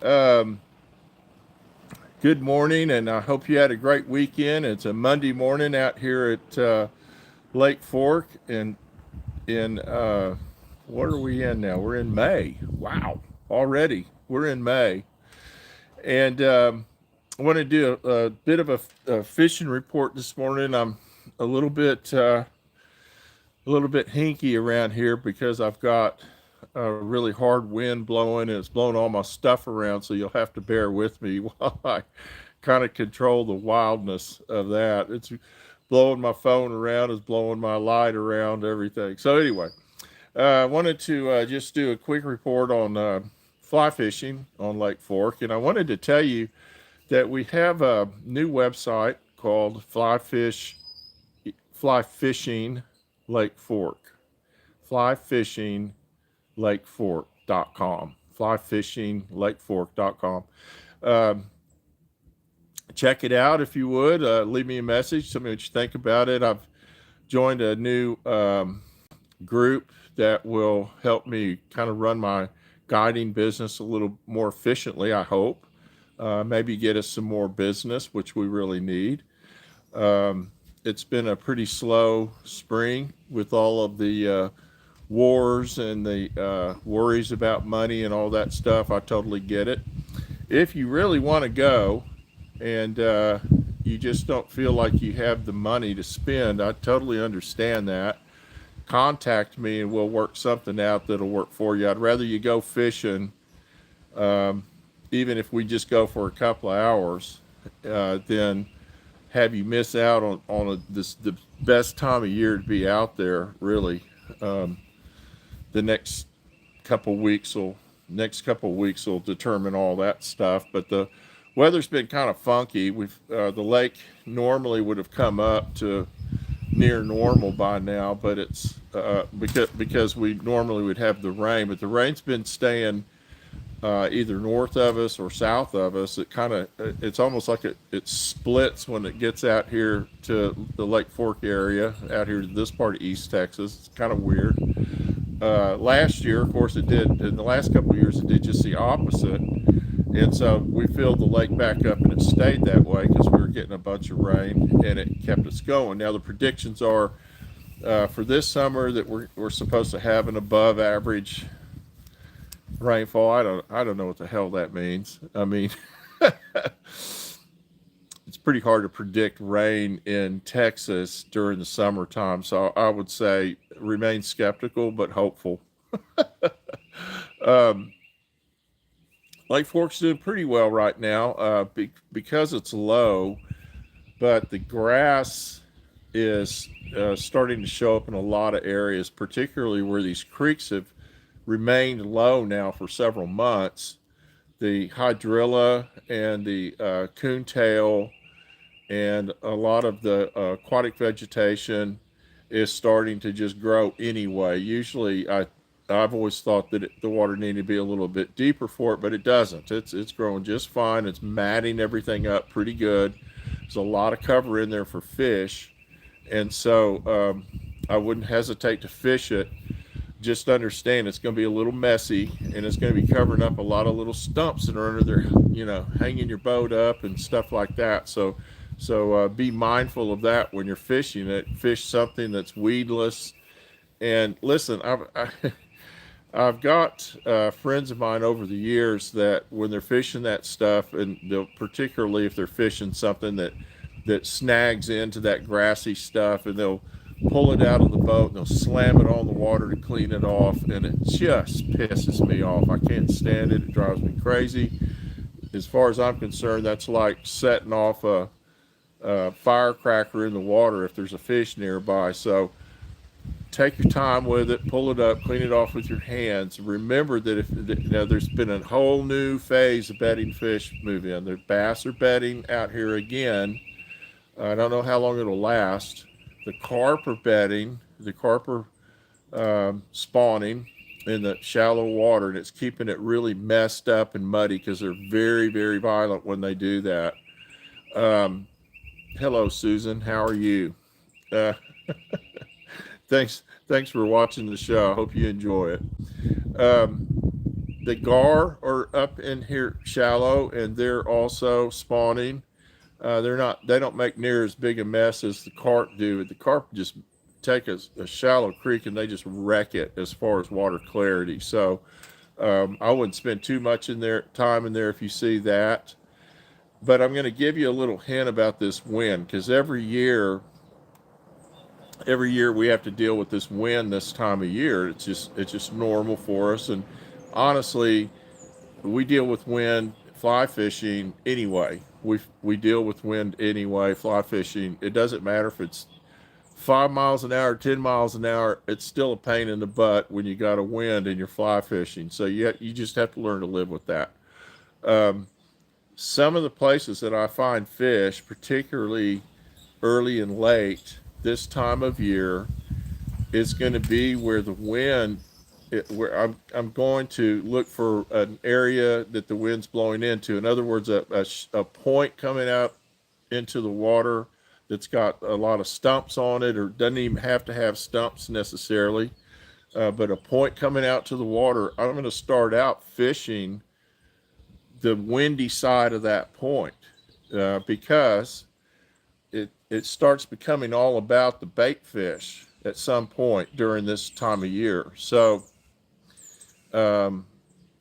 Um, Good morning, and I hope you had a great weekend. It's a Monday morning out here at Lake Fork, and in what are we in now? We're in May. Wow, already we're in May, and I want to do a bit of a fishing report this morning. I'm a little bit a little bit hinky around here because I've got a really hard wind blowing and it's blowing all my stuff around. So you'll have to bear with me while I kind of control the wildness of that. It's blowing my phone around, it's blowing my light around, everything. So anyway, I wanted to just do a quick report on fly fishing on Lake Fork, and I wanted to tell you that we have a new website called Fly Fishing Lake Fork. Fly Fishing Lakefort.com. Flyfishinglakefort.com. Um, Check it out if you would. Leave me a message. Tell me what you think about it. I've joined a new group that will help me kind of run my guiding business a little more efficiently, I hope. Maybe get us some more business, which we really need. It's been a pretty slow spring with all of the wars and the worries about money and all that stuff. I totally get it. If you really want to go and you just don't feel like you have the money to spend, I totally understand that. Contact me and we'll work something out that'll work for you. I'd rather you go fishing, um, even if we just go for a couple of hours, than have you miss out on this the best time of year to be out there. Really, um, the next couple weeks will determine all that stuff. But the weather's been kind of funky. We've the lake normally would have come up to near normal by now, but it's because we normally would have the rain, but the rain's been staying either north of us or south of us. It's almost like it splits when it gets out here to the Lake Fork area, out here to this part of East Texas. It's kind of weird. Last year, of course, it did. In the last couple of years, it did just the opposite, and so we filled the lake back up, and it stayed that way because we were getting a bunch of rain, and it kept us going. Now the predictions are for this summer that we're supposed to have an above average rainfall. I don't know what the hell that means. I mean, it's pretty hard to predict rain in Texas during the summertime. So I would say remain skeptical but hopeful. Um, Lake Fork's doing pretty well right now because it's low, but the grass is starting to show up in a lot of areas, particularly where these creeks have remained low now for several months. The hydrilla and the coontail and a lot of the aquatic vegetation is starting to just grow anyway. Usually, I've always thought that the water needed to be a little bit deeper for it, but it doesn't. It's growing just fine. It's matting everything up pretty good. There's a lot of cover in there for fish, and so I wouldn't hesitate to fish it. Just understand it's going to be a little messy, and it's going to be covering up a lot of little stumps that are under there, hanging your boat up and stuff like that. So be mindful of that when you're fishing it. Fish something that's weedless. And listen, I've got friends of mine over the years that when they're fishing that stuff, and they'll particularly if they're fishing something that snags into that grassy stuff, and they'll pull it out of the boat and they'll slam it on the water to clean it off, and it just pisses me off. I can't stand it. It drives me crazy. As far as I'm concerned, that's like setting off a firecracker in the water if there's a fish nearby. So take your time with it, pull it up, clean it off with your hands. Remember that if there's been a whole new phase of bedding fish move in. The bass are bedding out here again. I don't know how long it'll last. The carp are bedding. The carp are spawning in the shallow water, and it's keeping it really messed up and muddy because they're very, very violent when they do that. Um, Hello, Susan. How are you? Uh, thanks for watching the show. I hope you enjoy it. Um, the gar are up in here shallow, and they're also spawning. They're not. They don't make near as big a mess as the carp do. The carp just take a shallow creek and they just wreck it as far as water clarity. So I wouldn't spend too much in there time in there if you see that. But I'm going to give you a little hint about this wind because every year we have to deal with this wind this time of year. It's just normal for us. And honestly, we deal with wind fly fishing anyway. We deal with wind anyway. Fly fishing. It doesn't matter if it's 5 miles an hour, 10 miles an hour. It's still a pain in the butt when you got a wind and you're fly fishing. So you just have to learn to live with that. Um, some of the places that I find fish, particularly early and late this time of year, is going to be where the wind, where I'm going to look for an area that the wind's blowing into. In other words, a point coming out into the water that's got a lot of stumps on it, or doesn't even have to have stumps necessarily, but a point coming out to the water. I'm going to start out fishing the windy side of that point because it starts becoming all about the bait fish at some point during this time of year. So, um,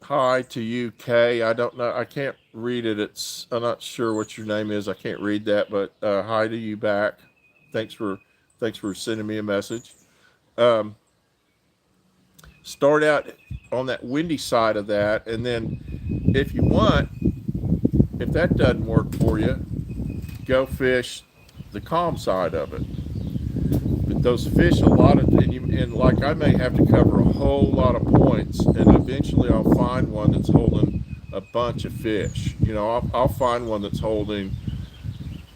hi to you, Kay. I don't know. I can't read it. I'm not sure what your name is. I can't read that, but hi to you back. Thanks for thanks for sending me a message. Um, Start out on that windy side of that, and then if you want, if that doesn't work for you, go fish the calm side of it. But those fish, a lot of, and like I may have to cover a whole lot of points, and eventually I'll find one that's holding a bunch of fish. I'll find one that's holding,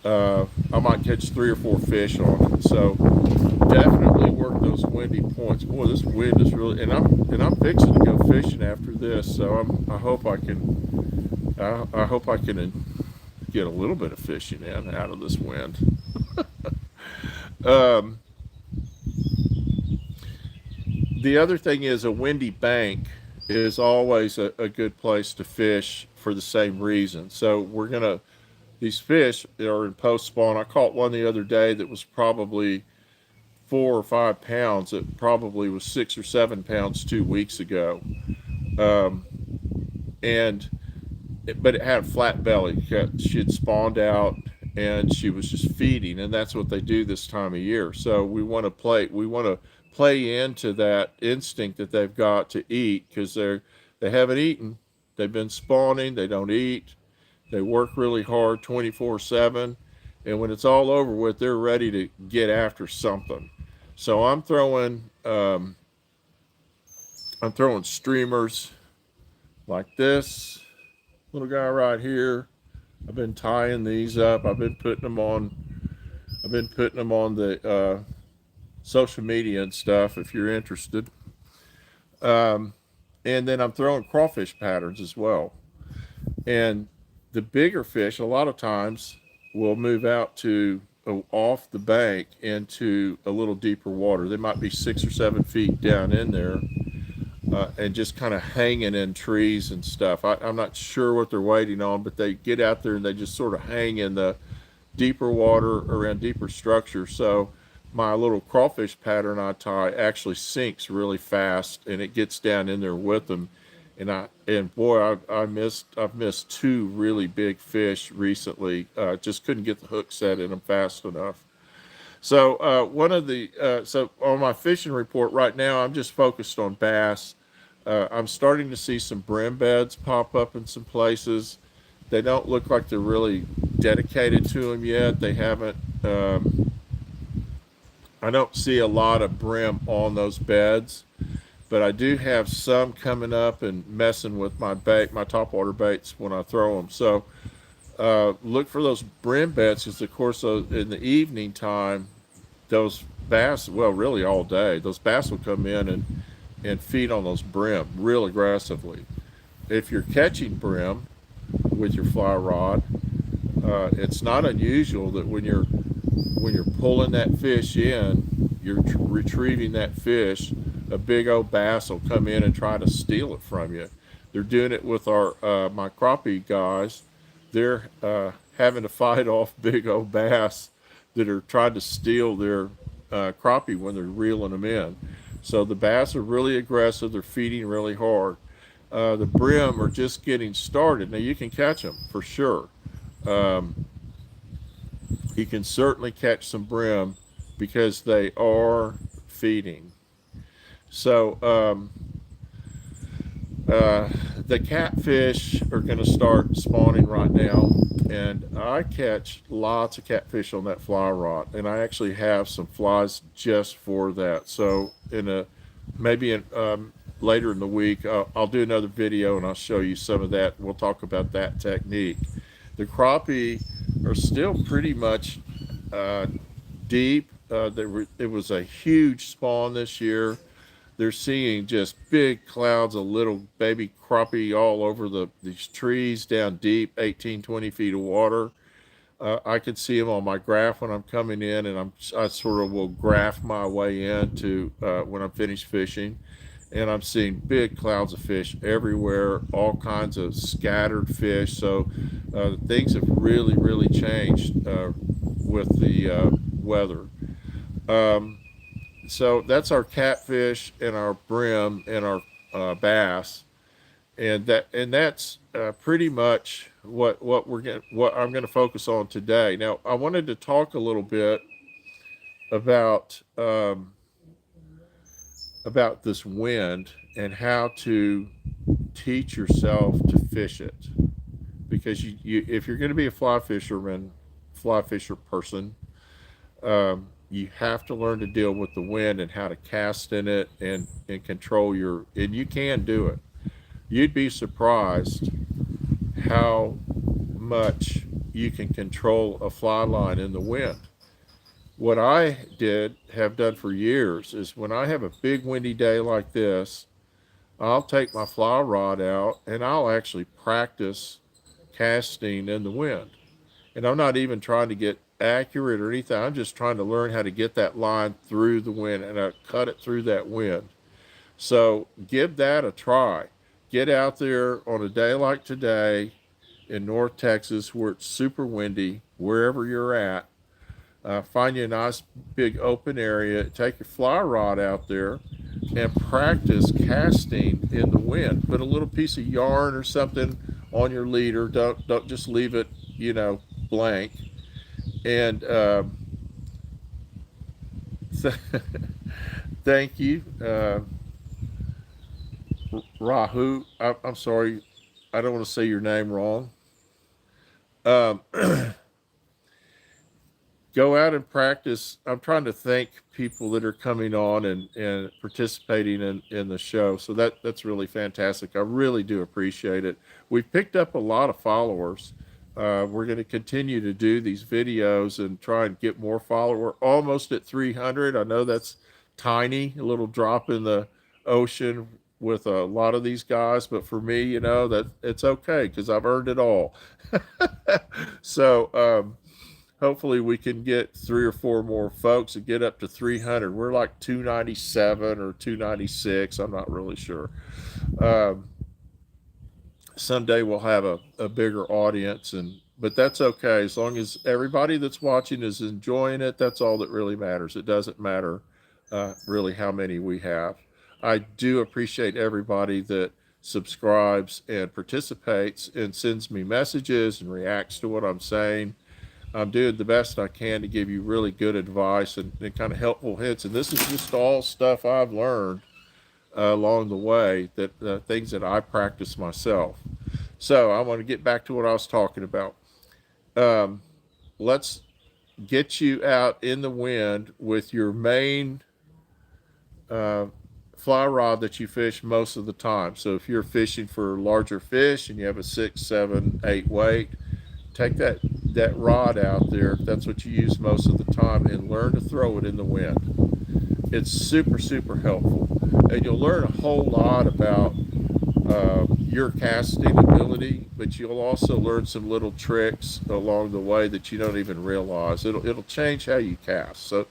I might catch 3 or 4 fish on it. So definitely work those windy points. Boy, this wind is really, and I'm fixing to go fishing after this. So I hope I can get a little bit of fishing in out of this wind. Um, the other thing is a windy bank is always a good place to fish for the same reason. So these fish are in post spawn. I caught one the other day that was probably 4 or 5 pounds. It probably was 6 or 7 pounds 2 weeks ago. Um, and but it had a flat belly. She had spawned out and she was just feeding, and that's what they do this time of year. So we want to play into that instinct that they've got to eat because they haven't eaten. They've been spawning. They don't eat. They work really hard 24/7, and when it's all over with, they're ready to get after something. So I'm throwing streamers like this little guy right here. I've been tying these up. I've been putting them on. I've been putting them on the social media and stuff. If you're interested, um, and then I'm throwing crawfish patterns as well. And the bigger fish, a lot of times, will move out to off the bank into a little deeper water. They might be 6 or 7 feet down in there, and just kind of hanging in trees and stuff. I'm not sure what they're waiting on, but they get out there and they just sort of hang in the deeper water around deeper structure. So my little crawfish pattern I tie actually sinks really fast, and it gets down in there with them. And boy, I've missed 2 really big fish recently. Just couldn't get the hook set in them fast enough. So so on my fishing report right now, I'm just focused on bass. I'm starting to see some brim beds pop up in some places. They don't look like they're really dedicated to them yet. They haven't. I don't see a lot of brim on those beds, but I do have some coming up and messing with my bait, my topwater baits when I throw them. So look for those brim beds because, of course, in the evening time, those bass, well, really all day, those bass will come in and feed on those brim real aggressively. If you're catching brim with your fly rod, it's not unusual that when you're pulling that fish in, you're retrieving that fish, a big old bass will come in and try to steal it from you. They're doing it with our my crappie guys. They're having to fight off big old bass that are trying to steal their crappie when they're reeling them in. So the bass are really aggressive. They're feeding really hard. The brim are just getting started. Now you can catch them for sure. Um, you can certainly catch some brim because they are feeding. So the catfish are going to start spawning right now, and I catch lots of catfish on that fly rod, and I actually have some flies just for that. So in a maybe later in the week, I'll do another video and I'll show you some of that. We'll talk about that technique. The crappie are still pretty much uh, deep. It was a huge spawn this year. They're seeing just big clouds of little baby crappie all over these trees down deep, 18, 20 feet of water. I can see them on my graph when I'm coming in, and I sort of will graph my way in to when I'm finished fishing. And I'm seeing big clouds of fish everywhere, all kinds of scattered fish. So things have really, really changed with the weather. Um, so that's our catfish and our brim and our bass, and that's pretty much what I'm going to focus on today. Now, I wanted to talk a little bit about about this wind and how to teach yourself to fish it, because you if you're going to be a fly fisher person, you have to learn to deal with the wind and how to cast in it and control and you can do it. You'd be surprised how much you can control a fly line in the wind. What I have done for years is when I have a big windy day like this, I'll take my fly rod out and I'll actually practice casting in the wind. And I'm not even trying to get accurate or anything. I'm just trying to learn how to get that line through the wind and I cut it through that wind. So give that a try. Get out there on a day like today in North Texas where it's super windy, wherever you're at. Find you a nice big open area. Take your fly rod out there and practice casting in the wind. Put a little piece of yarn or something on your leader. Don't just leave it, blank. And thank you, Rahu. I'm sorry, I don't want to say your name wrong. Um, Go out and practice. I'm trying to thank people that are coming on and participating in the show. So that's really fantastic. I really do appreciate it. We've picked up a lot of followers. We're going to continue to do these videos and try and get more followers. We're almost at 300. I know that's tiny, a little drop in the ocean with a lot of these guys, but for me, that it's okay because I've earned it all. So, hopefully we can get 3 or 4 more folks and get up to 300. We're like 297 or 296. I'm not really sure. Um, Someday we'll have a bigger audience, but that's okay as long as everybody that's watching is enjoying it. That's all that really matters. It doesn't matter really how many we have. I do appreciate everybody that subscribes and participates and sends me messages and reacts to what I'm saying. I'm doing the best I can to give you really good advice and kind of helpful hints. And this is just all stuff I've learned along the way, that things that I practice myself. So I want to get back to what I was talking about. Um, let's get you out in the wind with your main uh, fly rod that you fish most of the time. So if you're fishing for larger fish and you have a 6, 7, 8 weight, take that rod out there if that's what you use most of the time and learn to throw it in the wind. It's super, super helpful, and you'll learn a whole lot about your casting ability, but you'll also learn some little tricks along the way that you don't even realize. It'll change how you cast. So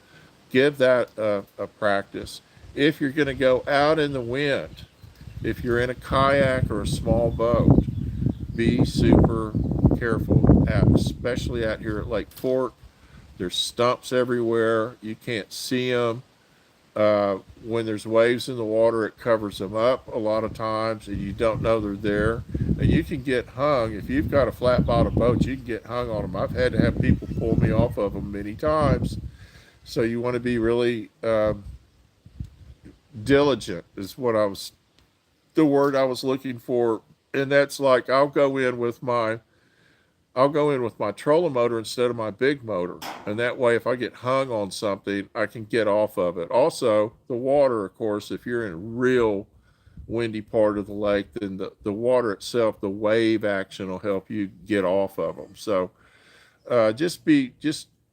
give that a practice. If you're going to go out in the wind, if you're in a kayak or a small boat, be super careful, especially out here at Lake Fork. There's stumps everywhere. You can't see them. When there's waves in the water, it covers them up a lot of times, and you don't know they're there. And you can get hung. If you've got a flat bottom boat, you can get hung on them. I've had to have people pull me off of them many times. So you want to be really diligent, is what I was, the word I was looking for. And that's like I'll go in with my trolling motor instead of my big motor. And that way, if I get hung on something, I can get off of it. Also, the water, of course, if you're in a real windy part of the lake, then the water itself, the wave action will help you get off of them. So just be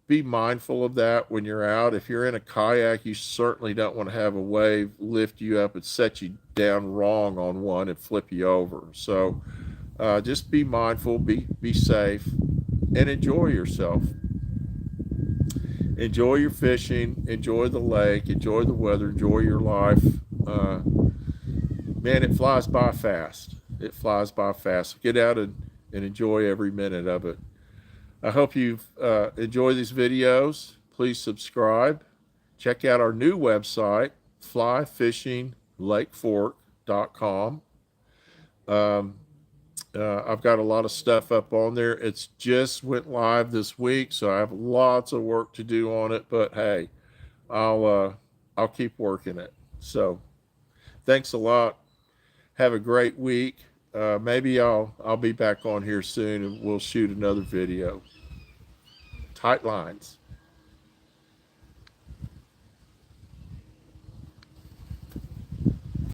mindful of that when you're out. If you're in a kayak, you certainly don't want to have a wave lift you up and set you down wrong on one and flip you over. So just be mindful, be safe, and enjoy yourself. Enjoy your fishing, enjoy the lake, enjoy the weather, enjoy your life. Uh, Man, it flies by fast. It flies by fast. Get out and enjoy every minute of it. I hope you've enjoyed these videos. Please subscribe. Check out our new website, flyfishinglakefort.com. Um, I've got a lot of stuff up on there. It's just went live this week, so I have lots of work to do on it. But hey, I'll keep working it. So thanks a lot. Have a great week. Maybe I'll be back on here soon and we'll shoot another video. Tight lines.